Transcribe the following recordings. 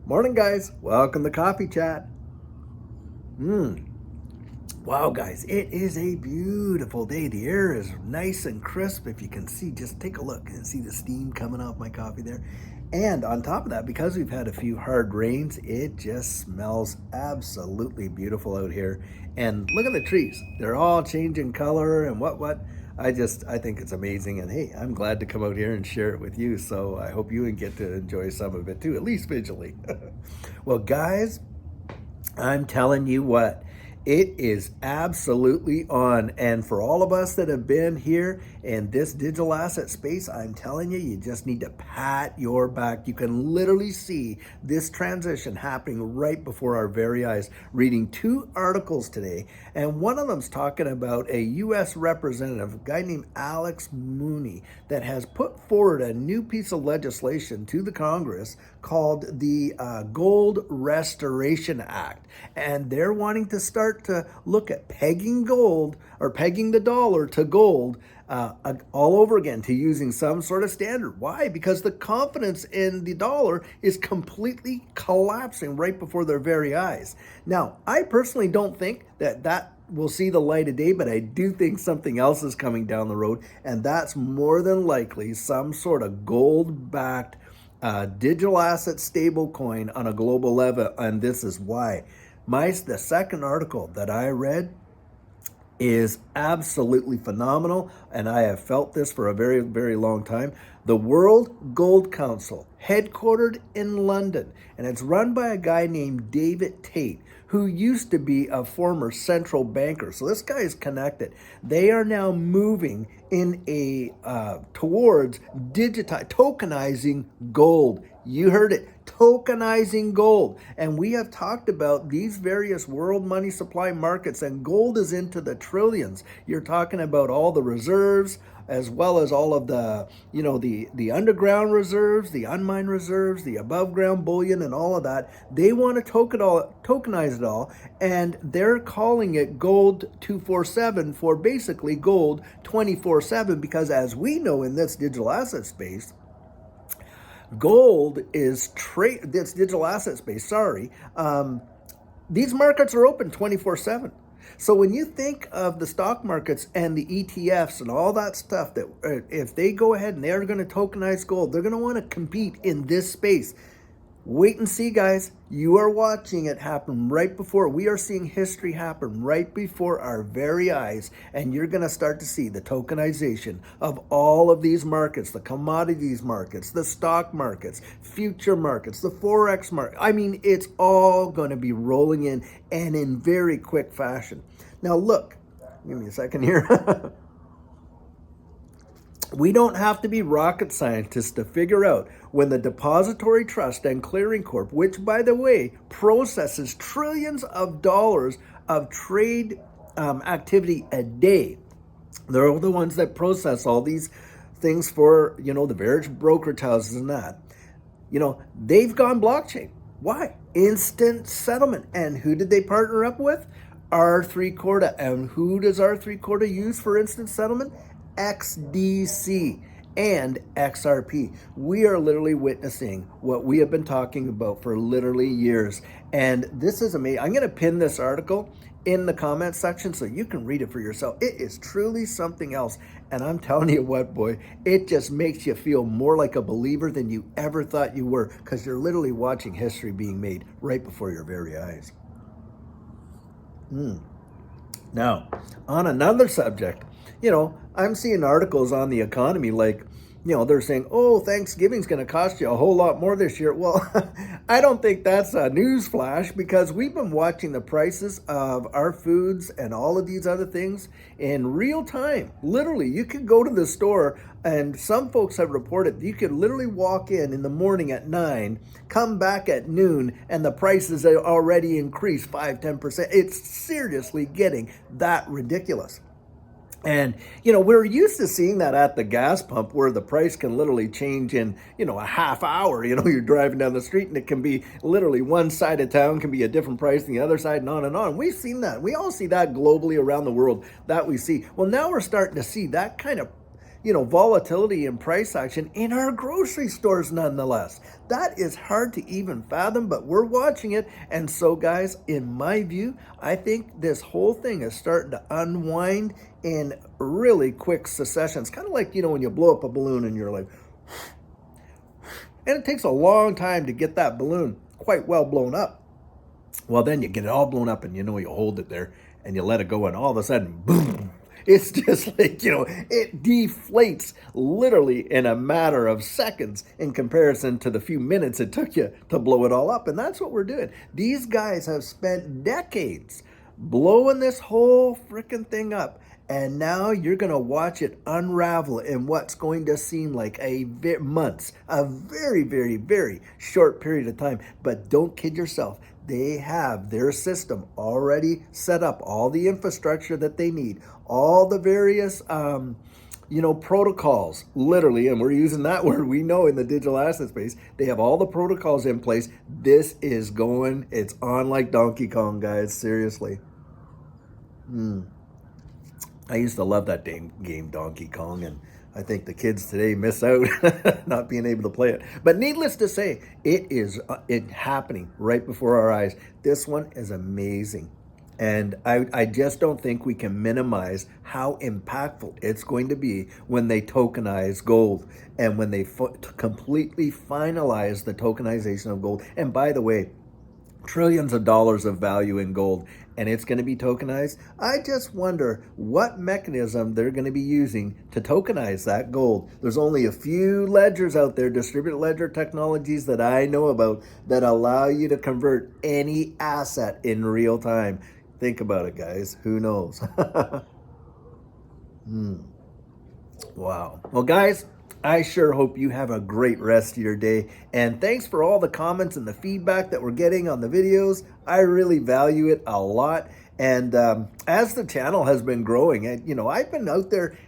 Morning, guys. Welcome to Coffee Chat. Wow, guys, it is a beautiful day. The air is nice and crisp. If you can see, just take a look and see the steam coming off my coffee there. And on top of that, because we've had a few hard rains, it just smells absolutely beautiful out here. And look at the trees. They're all changing color and what. I think it's amazing. And hey, I'm glad to come out here and share it with you. So I hope you get to enjoy some of it too, at least visually. Well, guys, I'm telling you what, it is absolutely on. And for all of us that have been here in this digital asset space, I'm telling you, you just need to pat your back. You can literally see this transition happening right before our very eyes. Reading two articles today, and one of them's talking about a U.S. representative, a guy named Alex Mooney, that has put forward a new piece of legislation to the Congress called the Gold Restoration Act. And they're wanting to start to look at pegging gold or pegging the dollar to gold all over again, to using some sort of standard. Why? Because the confidence in the dollar is completely collapsing right before their very eyes. Now, I personally don't think that will see the light of day, but I do think something else is coming down the road, and that's more than likely some sort of gold-backed digital asset stable coin on a global level, and this is why. The second article that I read is absolutely phenomenal, and I have felt this for a very, very long time. The World Gold Council, headquartered in London, and it's run by a guy named David Tate, who used to be a former central banker. So this guy is connected. They are now moving in towards tokenizing gold. You heard it, tokenizing gold. And we have talked about these various world money supply markets, and gold is into the trillions. You're talking about all the reserves, as well as all of the, the underground reserves, the unmined reserves, the above ground bullion, and all of that. They want to tokenize it all, and they're calling it gold 247 for basically gold 24/7, because as we know in this digital asset space, gold is this digital asset space, these markets are open 24/7. So when you think of the stock markets and the ETFs and all that stuff, that if they go ahead and they're going to tokenize gold, they're going to want to compete in this space. Wait and see, guys. You are watching it happen right before. We are seeing history happen right before our very eyes. And you're going to start to see the tokenization of all of these markets, the commodities markets, the stock markets, future markets, the Forex market. I mean, it's all going to be rolling in, and in very quick fashion. Now, look, give me a second here. We don't have to be rocket scientists to figure out when the Depository Trust and Clearing Corp, which, by the way, processes trillions of dollars of trade activity a day. They're the ones that process all these things for, the various brokerage houses and that. They've gone blockchain. Why? Instant settlement. And who did they partner up with? R3 Corda. And who does R3 Corda use for instant settlement? XDC and XRP. We are literally witnessing what we have been talking about for literally years. And this is amazing. I'm going to pin this article in the comment section so you can read it for yourself. It is truly something else. And I'm telling you what, boy, it just makes you feel more like a believer than you ever thought you were, because you're literally watching history being made right before your very eyes. Now, on another subject, I'm seeing articles on the economy like, they're saying, oh, Thanksgiving's going to cost you a whole lot more this year. Well, I don't think that's a news flash, because we've been watching the prices of our foods and all of these other things in real time. Literally, you could go to the store, and some folks have reported you could literally walk in the morning at 9, come back at noon, and the prices are already increased 5-10%. It's seriously getting that ridiculous. And, we're used to seeing that at the gas pump, where the price can literally change in, a half hour. You're driving down the street and it can be literally one side of town can be a different price than the other side, and on and on. We've seen that. We all see that globally around the world, that we see. Well, now we're starting to see that kind of volatility and price action in our grocery stores nonetheless. That is hard to even fathom, but we're watching it. And so, guys, in my view, I think this whole thing is starting to unwind in really quick successions. Kind of like, when you blow up a balloon and you're like, and it takes a long time to get that balloon quite well blown up. Well, then you get it all blown up and you hold it there and you let it go and all of a sudden, boom, it's just like, it deflates literally in a matter of seconds in comparison to the few minutes it took you to blow it all up. And that's what we're doing. These guys have spent decades blowing this whole freaking thing up. And now you're going to watch it unravel in what's going to seem like months, a very, very, very short period of time. But don't kid yourself. They have their system already set up, all the infrastructure that they need, all the various, protocols, literally, and we're using that word, we know in the digital asset space, they have all the protocols in place. This is going, it's on like Donkey Kong, guys, seriously. I used to love that game, Donkey Kong, and I think the kids today miss out not being able to play it. But needless to say, it is happening right before our eyes. This one is amazing. And I just don't think we can minimize how impactful it's going to be when they tokenize gold and when they completely finalize the tokenization of gold. And by the way, trillions of dollars of value in gold, and it's going to be tokenized. I just wonder what mechanism they're going to be using to tokenize that gold. There's only a few ledgers out there, distributed ledger technologies that I know about, that allow you to convert any asset in real time. Think about it, guys. Who knows? Wow. Well, guys, I sure hope you have a great rest of your day. And thanks for all the comments and the feedback that we're getting on the videos. I really value it a lot. And as the channel has been growing, and I've been out there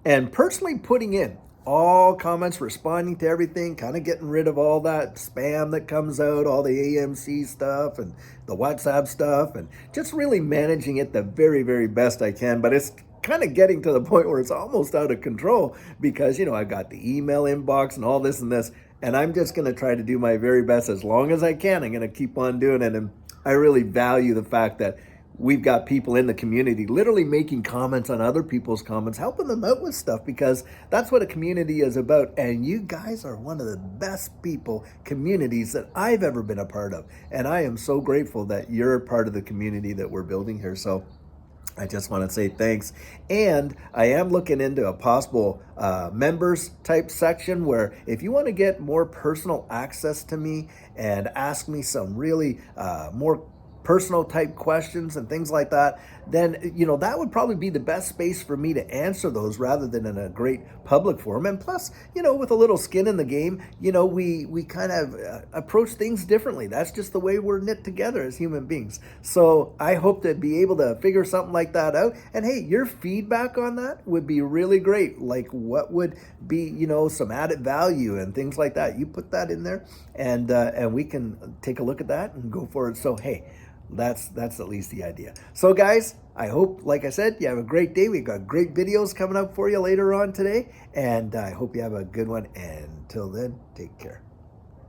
and personally putting in all comments, responding to everything, kind of getting rid of all that spam that comes out, all the AMC stuff and the WhatsApp stuff, and just really managing it the very, very best I can. But it's kind of getting to the point where it's almost out of control because, I got the email inbox and all this and this, and I'm just going to try to do my very best as long as I can. I'm going to keep on doing it. And I really value the fact that we've got people in the community literally making comments on other people's comments, helping them out with stuff, because that's what a community is about. And you guys are one of the best communities that I've ever been a part of. And I am so grateful that you're a part of the community that we're building here. So I just want to say thanks. And I am looking into a possible members type section where if you want to get more personal access to me and ask me some really more personal type questions and things like that, then, that would probably be the best space for me to answer those rather than in a great public forum. And plus, with a little skin in the game, we kind of approach things differently. That's just the way we're knit together as human beings. So I hope to be able to figure something like that out. And hey, your feedback on that would be really great. Like what would be, some added value and things like that. You put that in there and we can take a look at that and go for it. So, hey, that's at least the idea. So guys, I hope, like I said, you have a great day. We've got great videos coming up for you later on today, and I hope you have a good one. And until then, take care.